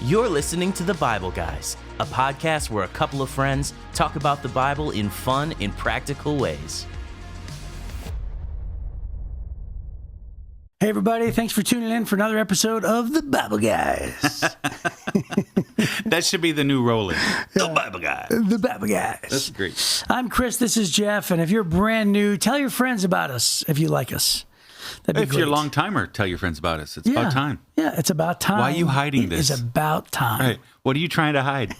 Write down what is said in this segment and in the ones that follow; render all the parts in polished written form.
You're listening to The Bible Guys, a podcast where a couple of friends talk about the Bible in fun and practical ways. Hey everybody, thanks for tuning in for another episode of The Bible Guys. That should be the new rolling. The Bible Guys. The Bible Guys. That's great. I'm Chris, this is Jeff, and if you're brand new, tell your friends about us if you like us. That'd be If great. you're a long timer, tell your friends about us. It's about time. Yeah, it's about time. Why are you hiding this? It's about time. Right. What are you trying to hide?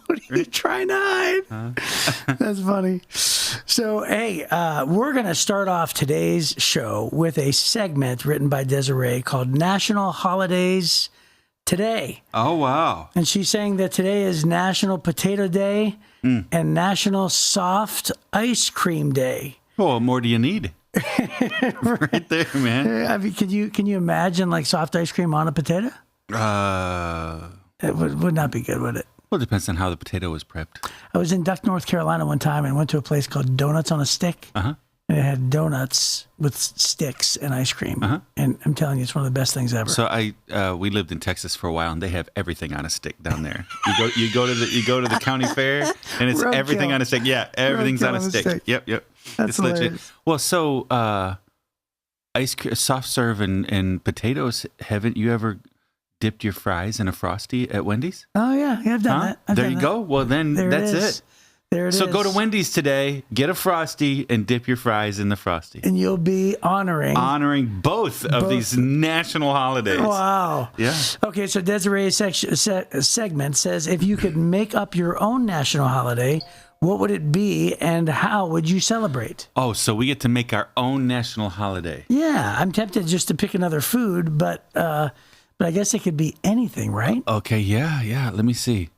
What are you trying to hide? That's funny. So, hey, we're going to start off today's show with a segment written by Desiree called National Holidays Today. Oh, wow. And she's saying that today is National Potato Day and National Soft Ice Cream Day. Well, what more do you need? Right there, man. I mean, can you imagine like soft ice cream on a potato? It would not be good, would it? Well, it depends on how the potato was prepped. I was in Duck, North Carolina one time and went to a place called Donuts on a Stick. Uh-huh. And it had donuts with sticks and ice cream. Uh-huh. And I'm telling you, it's one of the best things ever. So we lived in Texas for a while, and they have everything on a stick down there. You go to the county fair, and it's everything on a stick. Yeah, everything's on a stick. Yep. That's it's hilarious. legit. Well, so ice cream, soft serve, and potatoes. Haven't you ever dipped your fries in a Frosty at Wendy's? Oh, yeah. I've done that. I've there done you that. go. Well, then There that's it is. it. There it is. So go to Wendy's today, get a Frosty, and dip your fries in the Frosty. And you'll be honoring both of these national holidays. Wow. Yeah. Okay, so Desiree's segment says, if you could make up your own national holiday, what would it be and how would you celebrate? Oh, so we get to make our own national holiday. Yeah, I'm tempted just to pick another food, but I guess it could be anything, right? Okay, yeah. Let me see.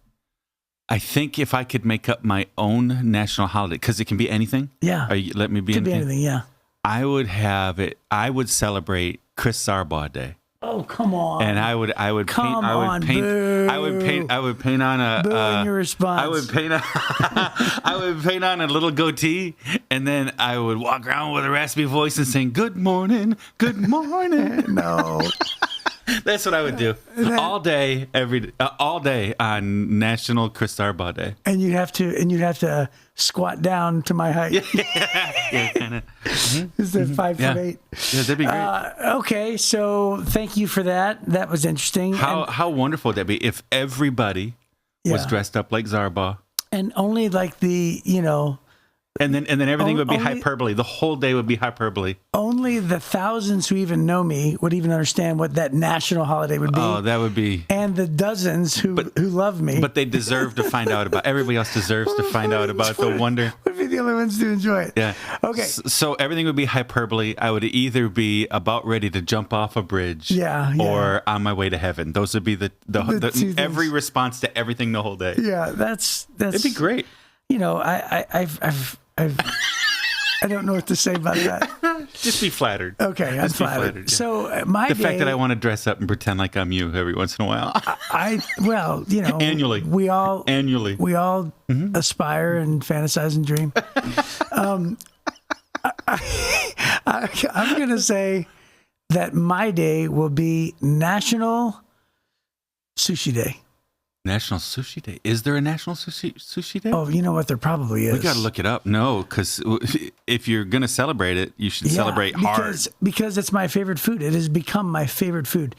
I think if I could make up my own national holiday, because it can be anything. Yeah. Let me be Could be anything, yeah. I would have it. I would celebrate Chris Sarbaugh Day. Oh, come on. And I would paint. Come I would on, paint. boo. I would paint on a. Boo in your response. I would paint. I would paint on a little goatee, and then I would walk around with a raspy voice and sing "Good morning, good morning." No. That's what I would do all day, all day on National Chris Sarbaugh Day. And you'd have to squat down to my height. Yeah, kind of. Is it 5'8"? Yeah, that'd be great. Okay, so thank you for that. That was interesting. How wonderful would that be if everybody was dressed up like Sarbaugh? And only like the, And then everything would be only- hyperbole. The whole day would be hyperbole. only the thousands who even know me would even understand what that national holiday would be. Oh, that would be. And the dozens who love me. But they deserve to find out about. Everybody else deserves to find out about the wonder. would be the only ones to enjoy it. Yeah. Okay. So everything would be hyperbole. I would either be about ready to jump off a bridge, Yeah. or on my way to heaven. Those would be the two every things. response to everything the whole day. Yeah, that's It'd be great. I don't know what to say about that. Just be flattered. Okay, I'm Just be flattered. yeah. So The fact that I want to dress up and pretend like I'm you every once in a while. Annually, we all aspire and fantasize and dream. I'm going to say that my day will be National Sushi Day. National Sushi Day. Is there a National Sushi Day? Oh, you know what? There probably is. We got to look it up. No, because if you're going to celebrate it, you should celebrate hard. Because it's my favorite food. It has become my favorite food.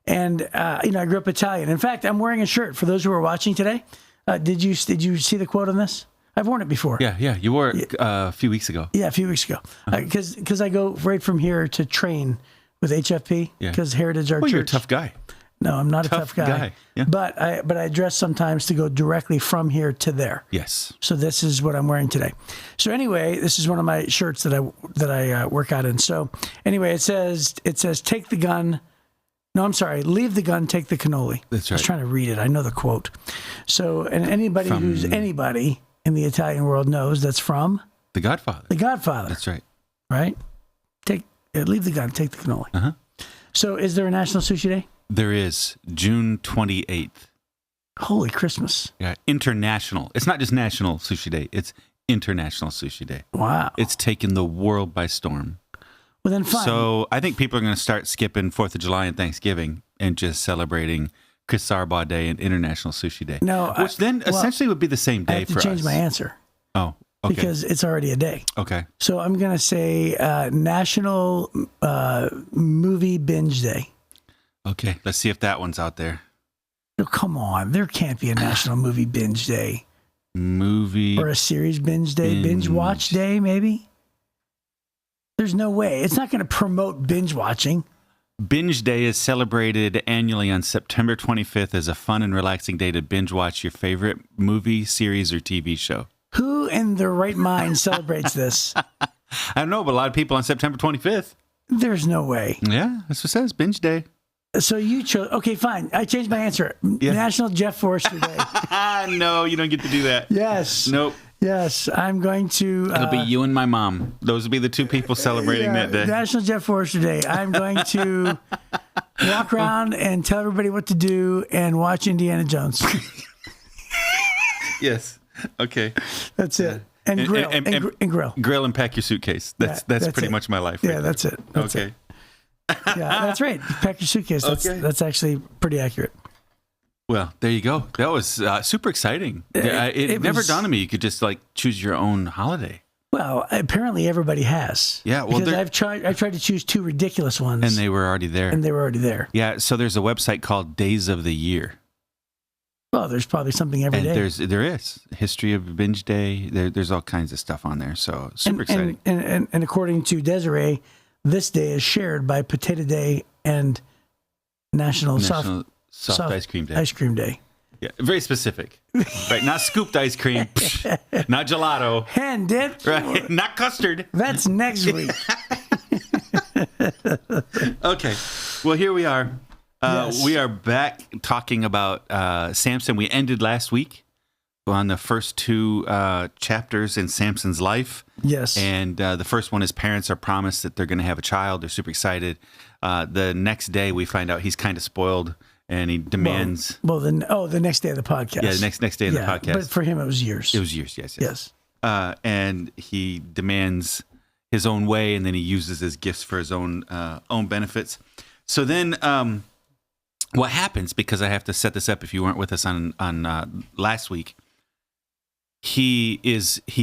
And, I grew up Italian. In fact, I'm wearing a shirt. For those who are watching today, did you see the quote on this? I've worn it before. Yeah. You wore it a few weeks ago. Yeah, a few weeks ago. Because I go right from here to train with HFP. Because Heritage Our Well, Church. you're a tough guy. No, I'm not a tough guy. Yeah. But I dress sometimes to go directly from here to there. Yes. So this is what I'm wearing today. So anyway, this is one of my shirts that I work out in. So anyway, it says take the gun. No, I'm sorry. Leave the gun, take the cannoli. That's I was right. trying to read it. I know the quote. So, and anybody who's anybody in the Italian world knows that's from The Godfather. The Godfather. That's right. Right? Leave the gun, take the cannoli. Uh-huh. So is there a National Sushi Day? There is June 28th. Holy Christmas. Yeah, international. It's not just National Sushi Day. It's International Sushi Day. Wow. It's taken the world by storm. Well, then fine. So I think people are going to start skipping 4th of July and Thanksgiving and just celebrating Kisarba Day and International Sushi Day. No, which then essentially would be the same day I have for to us. change my answer. Oh, okay. Because it's already a day. Okay. So I'm going to say National Movie Binge Day. Okay. Let's see if that one's out there. Oh, come on. There can't be a National Movie Binge Day. Movie. Or a series binge day. Binge watch day, maybe? There's no way. It's not going to promote binge watching. Binge Day is celebrated annually on September 25th as a fun and relaxing day to binge watch your favorite movie, series, or TV show. Who in their right mind celebrates this? I don't know, but a lot of people on September 25th. There's no way. Yeah, that's what it says, Binge Day. So you chose, okay, fine. I changed my answer. Yeah. National Jeff Forster Day. No, you don't get to do that. Yes. Nope. Yes, I'm going to... It'll be you and my mom. Those will be the two people celebrating that day. National Jeff Forster Day. I'm going to walk around and tell everybody what to do and watch Indiana Jones. Yes. Okay. That's it. And grill. And grill. Grill and pack your suitcase. That's pretty much my life. Yeah, right that's there. it. That's okay. It. Yeah, that's right. Pack your suitcase. That's actually pretty accurate. Well, there you go. That was super exciting. It never dawned on me you could just like choose your own holiday. Well, apparently everybody has. Yeah, well, because I tried to choose two ridiculous ones, and they were already there. Yeah, so there's a website called Days of the Year. Well, there's probably something every day. There is history of Binge Day. There's all kinds of stuff on there. So super exciting. And according to Desiree, this day is shared by Potato Day and National Soft Ice Cream Day. Ice Cream Day. Yeah, very specific. Right, not scooped ice cream, not gelato. Hand dipped. Right, not custard. That's next week. Okay, well, here we are. Yes. We are back talking about Samson. We ended last week on the first two chapters in Samson's life. Yes. And the first one, his parents are promised that they're going to have a child. They're super excited. The next day, we find out he's kind of spoiled, and he demands... the next day of the podcast. Yeah, the next day of the podcast. But for him, it was years. It was years, yes. And he demands his own way, and then he uses his gifts for his own benefits. So then... what happens, because I have to set this up if you weren't with us on last week, he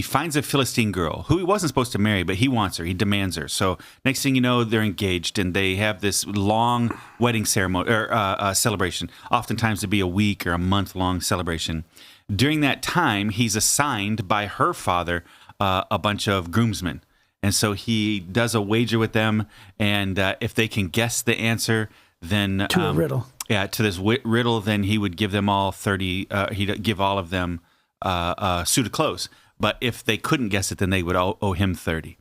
finds a Philistine girl who he wasn't supposed to marry, but he wants her. He demands her. So next thing you know, they're engaged, and they have this long wedding ceremony or celebration. Oftentimes it'd be a week or a month-long celebration. During that time, he's assigned by her father a bunch of groomsmen. And so he does a wager with them, and if they can guess the answer, then... To a riddle. Yeah, to this riddle, then he would give them all 30, he'd give all of them a suit of clothes. But if they couldn't guess it, then they would owe him 30.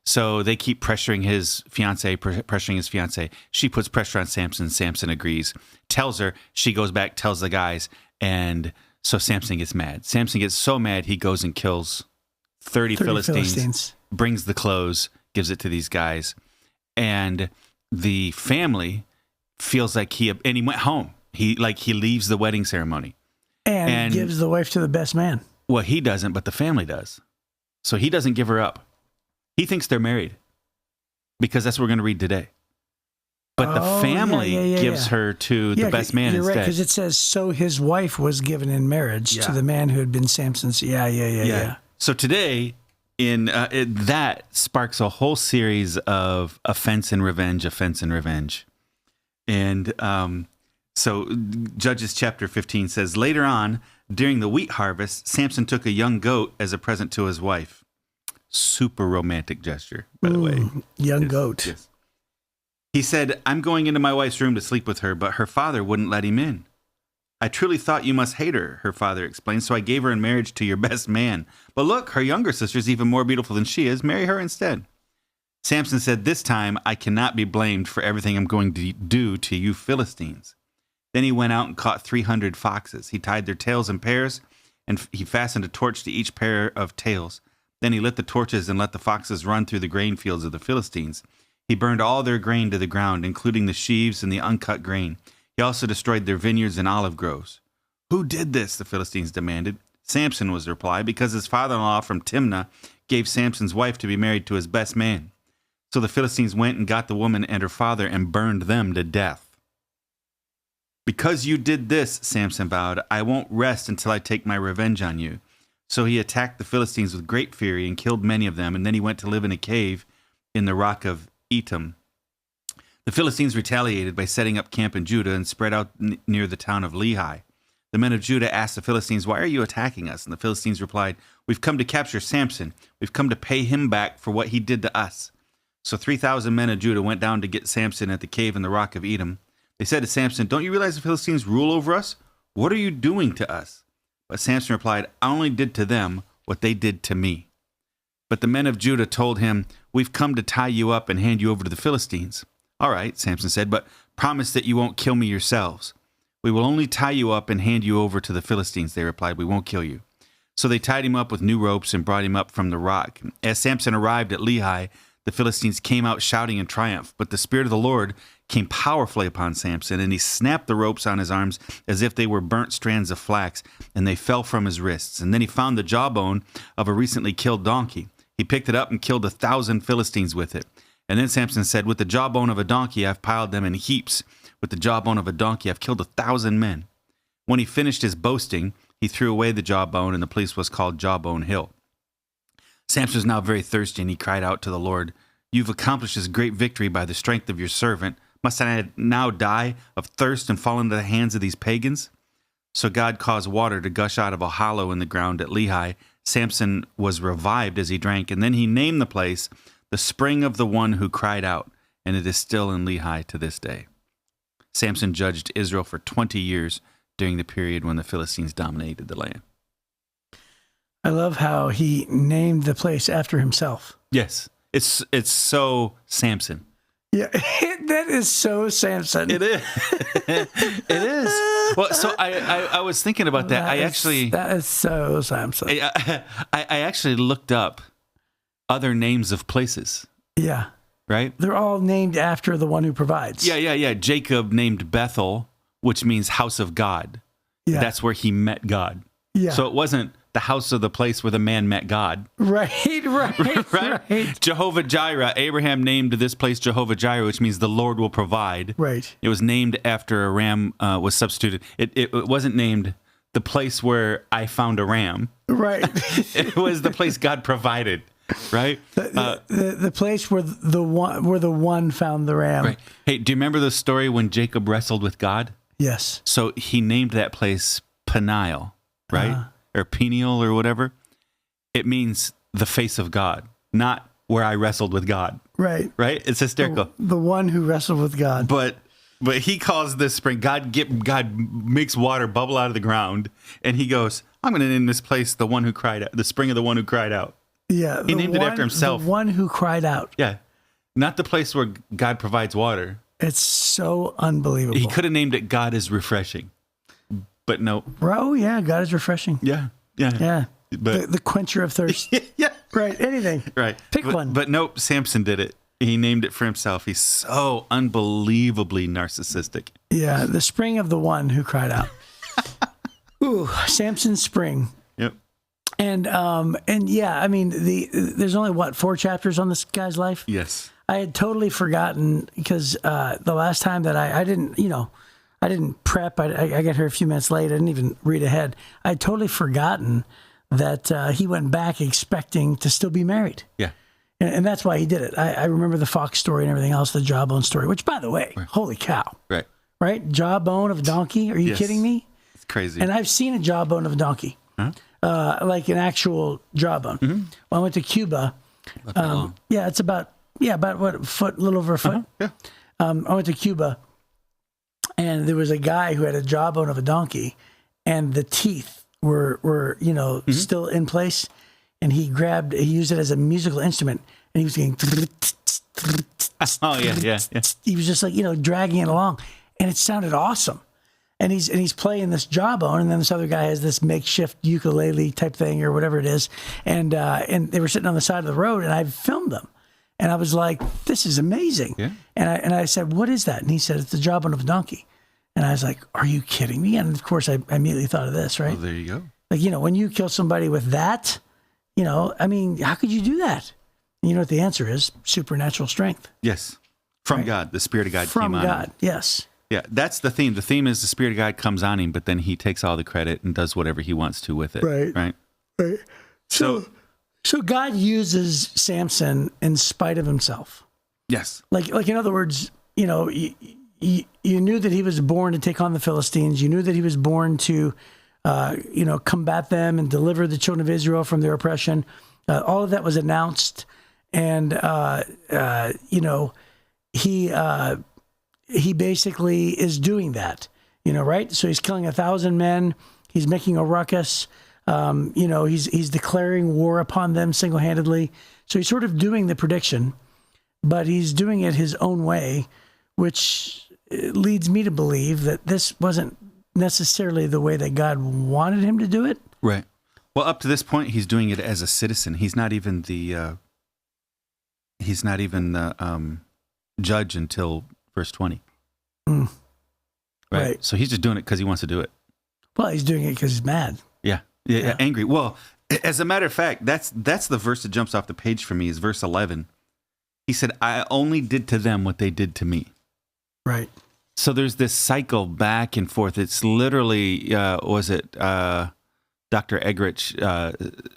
So they keep pressuring his fiance. She puts pressure on Samson. Samson agrees, tells her. She goes back, tells the guys. And so Samson gets mad. Samson gets so mad, he goes and kills 30 Philistines, brings the clothes, gives it to these guys. And the family... feels like he went home. He leaves the wedding ceremony and gives the wife to the best man. Well, he doesn't, but the family does. So he doesn't give her up. He thinks they're married because that's what we're going to read today. But the family gives her to the best man you're instead. Right, because it says, so his wife was given in marriage to the man who had been Samson's. Yeah. So today, that sparks a whole series of offense and revenge. And so Judges chapter 15 says, later on, during the wheat harvest, Samson took a young goat as a present to his wife. Super romantic gesture, by the way. Young goat. Yes. He said, I'm going into my wife's room to sleep with her, but her father wouldn't let him in. I truly thought you must hate her father explained, so I gave her in marriage to your best man. But look, her younger sister's even more beautiful than she is. Marry her instead. Samson said, this time I cannot be blamed for everything I'm going to do to you Philistines. Then he went out and caught 300 foxes. He tied their tails in pairs, and he fastened a torch to each pair of tails. Then he lit the torches and let the foxes run through the grain fields of the Philistines. He burned all their grain to the ground, including the sheaves and the uncut grain. He also destroyed their vineyards and olive groves. Who did this? The Philistines demanded. Samson was the reply, because his father-in-law from Timnah gave Samson's wife to be married to his best man. So the Philistines went and got the woman and her father and burned them to death. Because you did this, Samson vowed, I won't rest until I take my revenge on you. So he attacked the Philistines with great fury and killed many of them, and then he went to live in a cave in the rock of Etam. The Philistines retaliated by setting up camp in Judah and spread out near the town of Lehi. The men of Judah asked the Philistines, why are you attacking us? And the Philistines replied, we've come to capture Samson. We've come to pay him back for what he did to us. So 3,000 men of Judah went down to get Samson at the cave in the rock of Etam. They said to Samson, don't you realize the Philistines rule over us? What are you doing to us? But Samson replied, I only did to them what they did to me. But the men of Judah told him, we've come to tie you up and hand you over to the Philistines. All right, Samson said, but promise that you won't kill me yourselves. We will only tie you up and hand you over to the Philistines, they replied. We won't kill you. So they tied him up with new ropes and brought him up from the rock. As Samson arrived at Lehi, the Philistines came out shouting in triumph, but the Spirit of the Lord came powerfully upon Samson, and he snapped the ropes on his arms as if they were burnt strands of flax, and they fell from his wrists. And then he found the jawbone of a recently killed donkey. He picked it up and killed 1,000 Philistines with it. And then Samson said, with the jawbone of a donkey, I've piled them in heaps. With the jawbone of a donkey, I've killed 1,000 men. When he finished his boasting, he threw away the jawbone, and the place was called Jawbone Hill. Samson was now very thirsty, and he cried out to the Lord, you've accomplished this great victory by the strength of your servant. Must I now die of thirst and fall into the hands of these pagans? So God caused water to gush out of a hollow in the ground at Lehi. Samson was revived as he drank, and then he named the place the spring of the one who cried out, and it is still in Lehi to this day. Samson judged Israel for 20 years during the period when the Philistines dominated the land. I love how he named the place after himself. Yes, it's so Samson. Yeah, that is so Samson. It is. It is. Well, so I was thinking about that. That is so Samson. I actually looked up other names of places. Yeah. Right? They're all named after the one who provides. Yeah. Jacob named Bethel, which means house of God. Yeah. That's where he met God. Yeah. So it wasn't the house of the place where the man met God. Right. Jehovah Jireh. Abraham named this place Jehovah Jireh, which means the Lord will provide. Right. It was named after a ram was substituted. It wasn't named the place where I found a ram. Right. It was the place God provided. Right. The place where the one found the ram. Right. Hey, do you remember the story when Jacob wrestled with God? Yes. So he named that place Peniel, right? Or Peniel or whatever. It means the face of God, not where I wrestled with God. Right. Right? It's hysterical. The one who wrestled with God. But he calls this spring. God makes water bubble out of the ground, and he goes, I'm going to name this place the one who cried out, the spring of the one who cried out. Yeah. He named it after himself. The one who cried out. Yeah. Not the place where God provides water. It's so unbelievable. He could have named it God is refreshing. But no. Oh, yeah. God is refreshing. Yeah. But the quencher of thirst. Yeah. Right. Anything. Right. Pick one. But nope, Samson did it. He named it for himself. He's so unbelievably narcissistic. Yeah. The spring of the one who cried out. Ooh, Samson's spring. Yep. And yeah, I mean, there's only 4 chapters on this guy's life? Yes. I had totally forgotten because the last time that I didn't prep. I got here a few minutes late. I didn't even read ahead. I had totally forgotten that he went back expecting to still be married. Yeah. And that's why he did it. I remember the fox story and everything else, the jawbone story, which, by the way, holy cow. Right. Right? Jawbone of a donkey? Are you kidding me? It's crazy. And I've seen a jawbone of a donkey. Huh? Like an actual jawbone. Mm-hmm. When I went to Cuba, yeah, it's about what, a little over a foot. Yeah. I went to Cuba, and there was a guy who had a jawbone of a donkey, and the teeth were still in place, and he used it as a musical instrument, and he was getting. Oh yeah. He was just like dragging it along, and it sounded awesome. And he's playing this jawbone, and then this other guy has this makeshift ukulele type thing or whatever it is, and they were sitting on the side of the road, and I filmed them, and I was like, "This is amazing." Yeah. And I said, "What is that?" And he said, "It's the jawbone of a donkey." And I was like, "Are you kidding me?" And of course, I immediately thought of this, right? Oh, there you go. Like when you kill somebody with that, I mean, how could you do that? And you know what the answer is? Supernatural strength. Yes, from God, the Spirit of God from came on God. him. Yes. Yeah, that's the theme. The theme is the Spirit of God comes on him, but then he takes all the credit and does whatever he wants to with it. Right. So God uses Samson in spite of himself. Yes. Like in other words, you knew that he was born to take on the Philistines. You knew that he was born to, combat them and deliver the children of Israel from their oppression. All of that was announced, and he basically is doing that, right? So he's killing 1,000 men. He's making a ruckus. He's declaring war upon them single-handedly. So he's sort of doing the prediction, but he's doing it his own way, which leads me to believe that this wasn't necessarily the way that God wanted him to do it. Right. Well, up to this point, he's doing it as a citizen. He's not even the judge until verse 20. Right. So he's just doing it because he wants to do it. Well, he's doing it because he's mad. Yeah, angry. Well, as a matter of fact, that's the verse that jumps off the page for me is verse 11. He said, I only did to them what they did to me. Right. So there's this cycle back and forth. It's literally, Dr. Eggerichs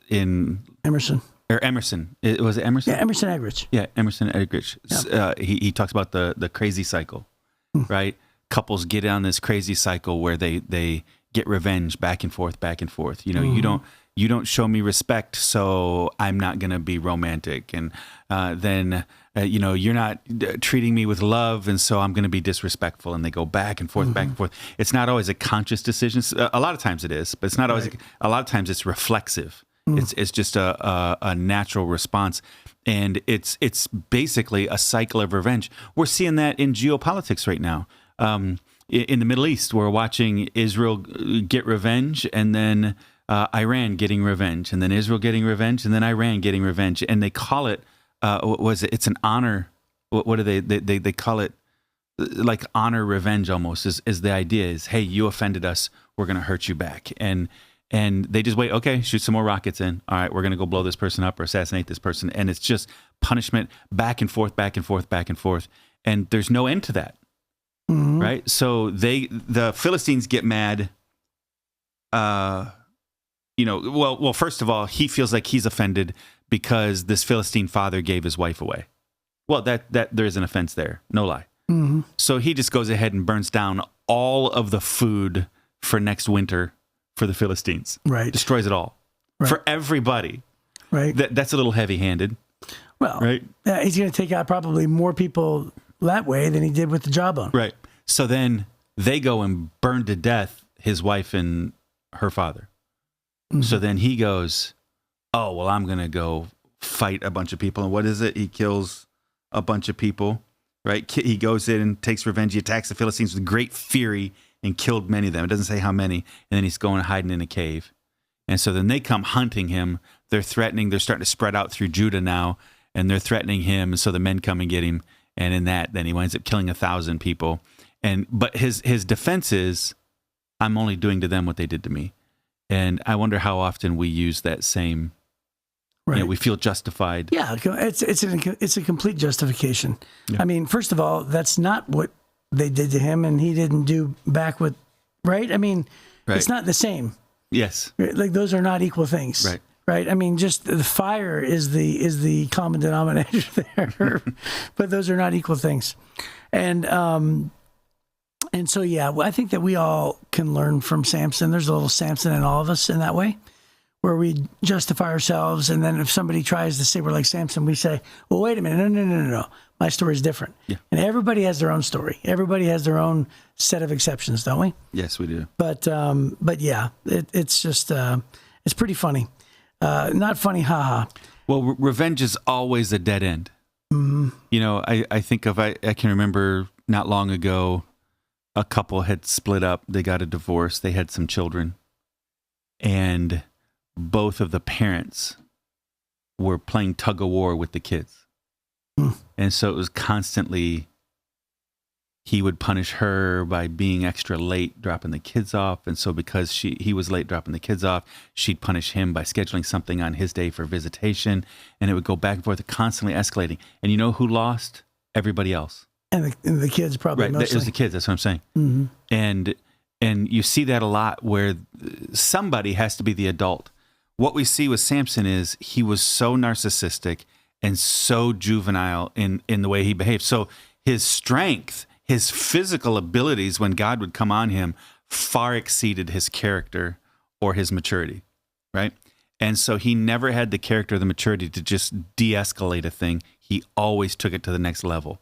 in... Emerson. Or Emerson. Was it Emerson? Yeah, Emerson Eggerichs. Yeah, Emerson Eggerichs. Yeah. He talks about the crazy cycle, right? Couples get on this crazy cycle where they get revenge back and forth. You don't show me respect, so I'm not going to be romantic. And then you're not treating me with love, and so I'm going to be disrespectful. And they go back and forth, back and forth. It's not always a conscious decision. A lot of times it is, but it's not always. A lot of times it's reflexive. It's just a natural response, and it's basically a cycle of revenge. We're seeing that in geopolitics right now. In the Middle East, we're watching Israel get revenge, and then Iran getting revenge, and then Israel getting revenge, and then Iran getting revenge. And they call it, it's an honor. What do they call it? Like honor revenge almost is the idea is, hey, you offended us, we're going to hurt you back. And they just wait, okay, shoot some more rockets in. All right, we're going to go blow this person up or assassinate this person. And it's just punishment back and forth, back and forth, back and forth. And there's no end to that. Right? So the Philistines get mad. Well, first of all, he feels like he's offended because this Philistine father gave his wife away. Well, that there is an offense there. No lie. So he just goes ahead and burns down all of the food for next winter for the Philistines. Right. Destroys it all. Right. For everybody. Right. That's a little heavy-handed. Well, right? He's going to take out probably more people that way than he did with the jawbone. Right. So then they go and burn to death his wife and her father. So then he goes, oh, well, I'm going to go fight a bunch of people. And what is it? He kills a bunch of people, right? He goes in and takes revenge. He attacks the Philistines with great fury and killed many of them. It doesn't say how many. And then he's going and hiding in a cave. And so then they come hunting him. They're threatening. They're starting to spread out through Judah now. And they're threatening him. And so the men come and get him. And in that, then he winds up killing 1,000 people. But his defense is, I'm only doing to them what they did to me. And I wonder how often we use that same, right. We feel justified. Yeah, it's a complete justification. Yeah. I mean, first of all, that's not what they did to him, and he didn't do back with, right? I mean, It's not the same. Yes. Like those are not equal things. Right. Right. I mean, just the fire is the common denominator there, but those are not equal things. And so, I think that we all can learn from Samson. There's a little Samson in all of us in that way, where we justify ourselves. And then if somebody tries to say we're like Samson, we say, well, wait a minute. No. My story is different. Yeah. And everybody has their own story. Everybody has their own set of exceptions, don't we? Yes, we do. But yeah, it's just, it's pretty funny. Not funny, haha. Well, revenge is always a dead end. I think I can remember not long ago, a couple had split up. They got a divorce. They had some children. And both of the parents were playing tug of war with the kids. And so it was constantly, he would punish her by being extra late dropping the kids off. And so because he was late dropping the kids off, she'd punish him by scheduling something on his day for visitation. And it would go back and forth, constantly escalating. And you know who lost? Everybody else. And the kids probably Right, mostly. it was the kids. That's what I'm saying. Mm-hmm. And you see that a lot where somebody has to be the adult. What we see with Samson is he was so narcissistic and so juvenile in the way he behaved. So his strength, his physical abilities when God would come on him far exceeded his character or his maturity, right? And so he never had the character or the maturity to just de-escalate a thing. He always took it to the next level,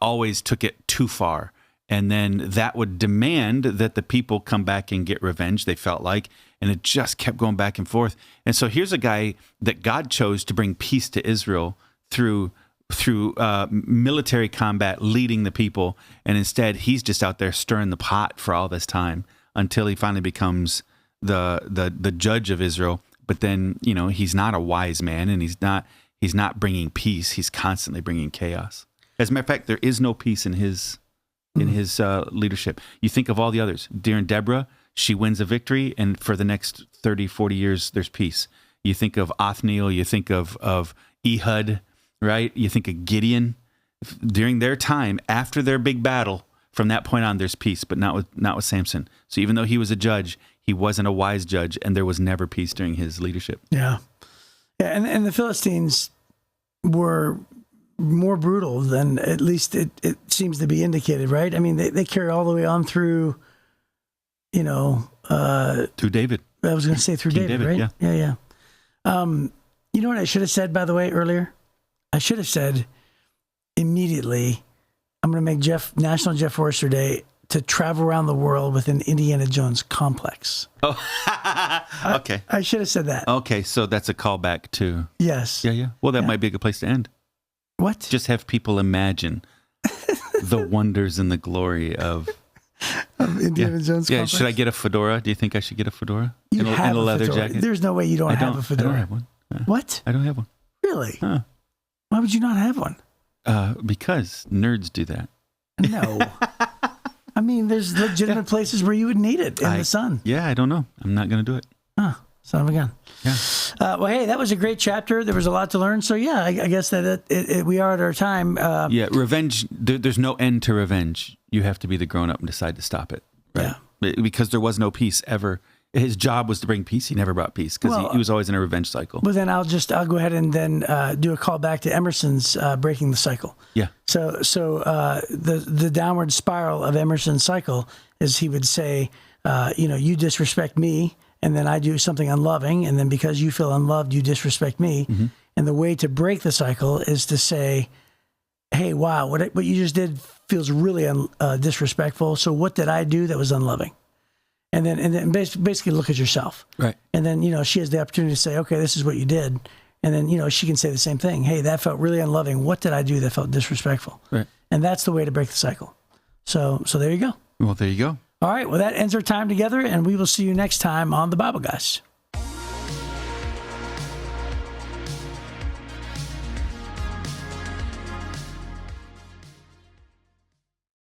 always took it too far. And then that would demand that the people come back and get revenge, they felt like, and it just kept going back and forth. And so here's a guy that God chose to bring peace to Israel through military combat, leading the people, and instead he's just out there stirring the pot for all this time until he finally becomes the judge of Israel. But then, he's not a wise man, and he's not bringing peace. He's constantly bringing chaos. As a matter of fact, there is no peace in his leadership. You think of all the others. During Deborah, she wins a victory, and for the next 30, 40 years, there's peace. You think of Othniel, you think of Ehud, right? You think of Gideon. During their time, after their big battle, from that point on, there's peace, but not with Samson. So even though he was a judge, he wasn't a wise judge, and there was never peace during his leadership. Yeah. And the Philistines were more brutal than, at least it seems to be indicated, right? I mean, they carry all the way on through, through David. I was going to say through King David, right? Yeah. You know what I should have said, by the way, earlier? I should have said immediately, I'm going to make National Jeff Forrester Day to travel around the world with an Indiana Jones complex. Oh, okay. I should have said that. Okay, so that's a callback to... Yes. Yeah. Well, that might be a good place to end. What? Just have people imagine the wonders and the glory of Indiana Jones complex? Yeah, should I get a fedora? Do you think I should get a fedora? You in have a leather fedora. jacket? There's no way you don't have a fedora. I don't have one. What? I don't have one. Really? Huh. Why would you not have one? Because nerds do that. No. I mean, there's legitimate places where you would need it in the sun. Yeah, I don't know. I'm not going to do it. Huh. Son of a gun. Yeah. Well, hey, that was a great chapter. There was a lot to learn. So, yeah, I guess that we are at our time. Revenge. There's no end to revenge. You have to be the grown up and decide to stop it. Right? Yeah. Because there was no peace ever. His job was to bring peace. He never brought peace because he was always in a revenge cycle. Well, then I'll go ahead and then do a call back to Emerson's breaking the cycle. Yeah. So the downward spiral of Emerson's cycle is he would say, you disrespect me, and then I do something unloving, and then because you feel unloved, you disrespect me. Mm-hmm. And the way to break the cycle is to say, hey, wow, what you just did feels really disrespectful. So what did I do that was unloving? And then basically look at yourself. Right. And then, she has the opportunity to say, okay, this is what you did. And then, she can say the same thing. Hey, that felt really unloving. What did I do that felt disrespectful? Right. And that's the way to break the cycle. So there you go. Well, there you go. All right. Well, that ends our time together, and we will see you next time on The Bible Guys.